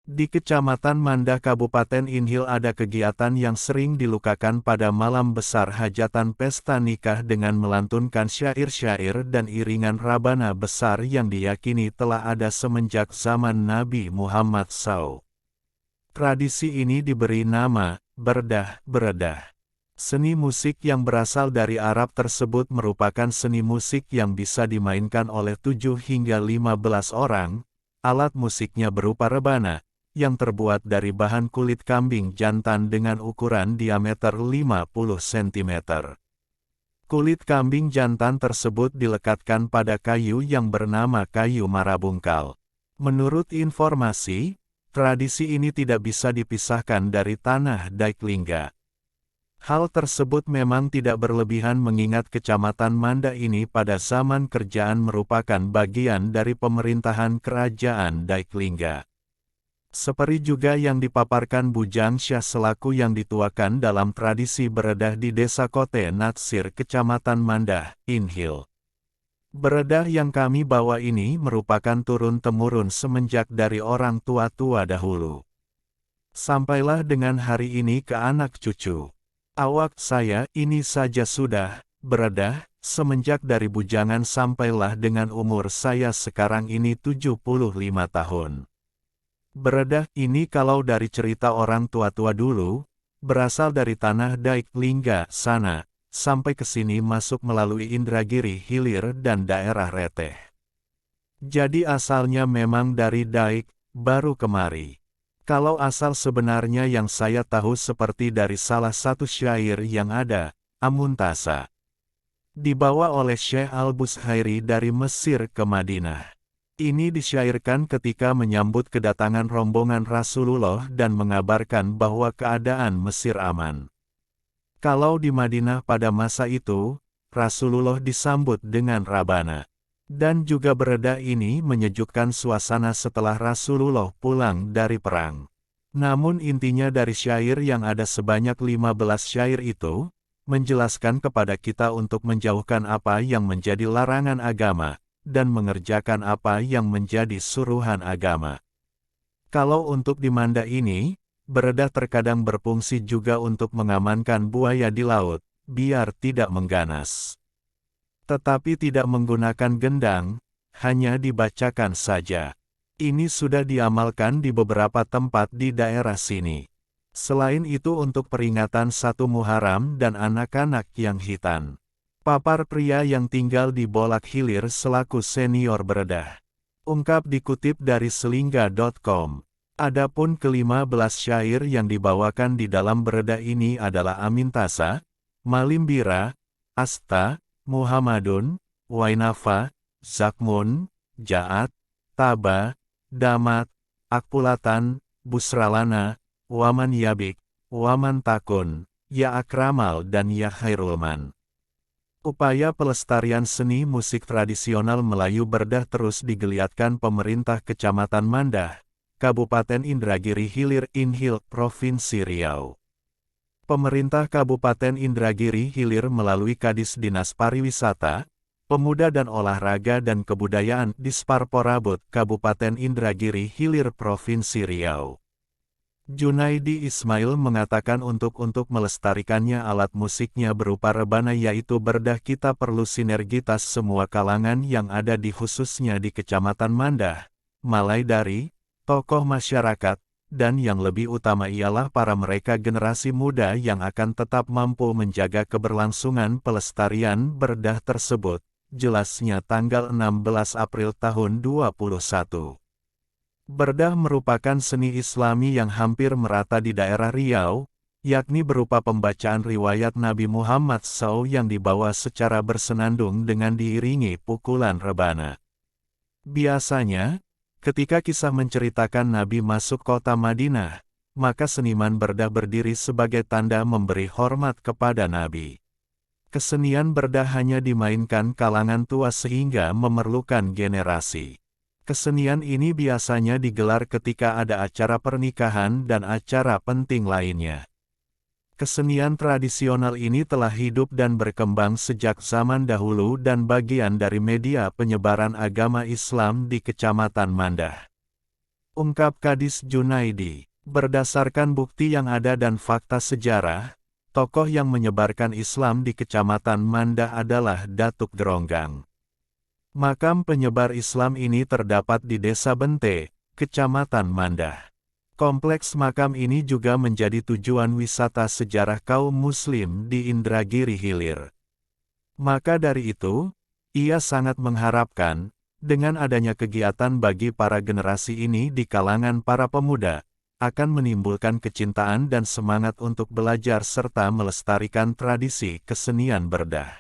Di Kecamatan Mandah Kabupaten Inhil ada kegiatan yang sering dilakukan pada malam besar hajatan pesta nikah dengan melantunkan syair-syair dan iringan rabana besar yang diyakini telah ada semenjak zaman Nabi Muhammad SAW. Tradisi ini diberi nama beredah. Seni musik yang berasal dari Arab tersebut merupakan seni musik yang bisa dimainkan oleh 7 hingga 15 orang. Alat musiknya berupa rebana, yang terbuat dari bahan kulit kambing jantan dengan ukuran diameter 50 cm. Kulit kambing jantan tersebut dilekatkan pada kayu yang bernama kayu marabungkal. Menurut informasi, tradisi ini tidak bisa dipisahkan dari tanah Daik Lingga. Hal tersebut memang tidak berlebihan mengingat Kecamatan Mandah ini pada zaman kerajaan merupakan bagian dari pemerintahan Kerajaan Daik Lingga. Seperti juga yang dipaparkan Bujang Syah selaku yang dituakan dalam tradisi beredah di Desa Kote Natsir Kecamatan Mandah, Inhil. Beredah yang kami bawa ini merupakan turun-temurun semenjak dari orang tua-tua dahulu. Sampailah dengan hari ini ke anak cucu. Awak saya ini saja sudah beredah, semenjak dari bujangan sampailah dengan umur saya sekarang ini 75 tahun. Beredah ini kalau dari cerita orang tua-tua dulu, berasal dari tanah Daik Lingga sana, sampai ke sini masuk melalui Indragiri Hilir dan daerah Reteh. Jadi asalnya memang dari Daik, baru kemari. Kalau asal sebenarnya yang saya tahu seperti dari salah satu syair yang ada, Amuntasa. Dibawa oleh Syekh Al-Bushairi dari Mesir ke Madinah. Ini disyairkan ketika menyambut kedatangan rombongan Rasulullah dan mengabarkan bahwa keadaan Mesir aman. Kalau di Madinah pada masa itu, Rasulullah disambut dengan rabana. Dan juga beredah ini menyejukkan suasana setelah Rasulullah pulang dari perang. Namun intinya dari syair yang ada sebanyak 15 syair itu, menjelaskan kepada kita untuk menjauhkan apa yang menjadi larangan agama, dan mengerjakan apa yang menjadi suruhan agama. Kalau untuk di Mandah ini, beredah terkadang berfungsi juga untuk mengamankan buaya di laut, biar tidak mengganas. Tetapi tidak menggunakan gendang, hanya dibacakan saja. Ini sudah diamalkan di beberapa tempat di daerah sini. Selain itu untuk peringatan 1 Muharram dan anak-anak yang hitan. Papar pria yang tinggal di Bolak Hilir selaku senior beredah. Ungkap dikutip dari selingga.com. Adapun ke-15 syair yang dibawakan di dalam beredah ini adalah Amintasa, Malimbira, Asta, Muhammadun, Wainafa, Zakmun, Ja'at, Taba, Damat, Akpulatan, Busralana, Waman Yabik, Waman Takun, Ya Akramal dan Ya Khairulman. Upaya pelestarian seni musik tradisional Melayu Berdah terus digeliatkan pemerintah Kecamatan Mandah, Kabupaten Indragiri Hilir Inhil, Provinsi Riau. Pemerintah Kabupaten Indragiri Hilir melalui Kadis Dinas Pariwisata, Pemuda dan Olahraga dan Kebudayaan Disparporabot Kabupaten Indragiri Hilir Provinsi Riau. Junaidi Ismail mengatakan untuk melestarikannya alat musiknya berupa rebana yaitu berdah kita perlu sinergitas semua kalangan yang ada di khususnya di Kecamatan Mandah, mulai dari tokoh masyarakat, dan yang lebih utama ialah para mereka generasi muda yang akan tetap mampu menjaga keberlangsungan pelestarian berdah tersebut, jelasnya tanggal 16 April tahun 2021. Berdah merupakan seni Islami yang hampir merata di daerah Riau, yakni berupa pembacaan riwayat Nabi Muhammad SAW yang dibawa secara bersenandung dengan diiringi pukulan rebana. Biasanya, ketika kisah menceritakan Nabi masuk kota Madinah, maka seniman berdah berdiri sebagai tanda memberi hormat kepada Nabi. Kesenian berdah hanya dimainkan kalangan tua sehingga memerlukan generasi. Kesenian ini biasanya digelar ketika ada acara pernikahan dan acara penting lainnya. Kesenian tradisional ini telah hidup dan berkembang sejak zaman dahulu dan bagian dari media penyebaran agama Islam di Kecamatan Mandah. ungkap Kadis Junaidi. Berdasarkan bukti yang ada dan fakta sejarah, tokoh yang menyebarkan Islam di Kecamatan Manda adalah Datuk Geronggang. Makam penyebar Islam ini terdapat di Desa Bente, Kecamatan Manda. Kompleks makam ini juga menjadi tujuan wisata sejarah kaum Muslim di Indragiri Hilir. Maka dari itu, ia sangat mengharapkan, dengan adanya kegiatan bagi para generasi ini di kalangan para pemuda, akan menimbulkan kecintaan dan semangat untuk belajar serta melestarikan tradisi kesenian Berdah.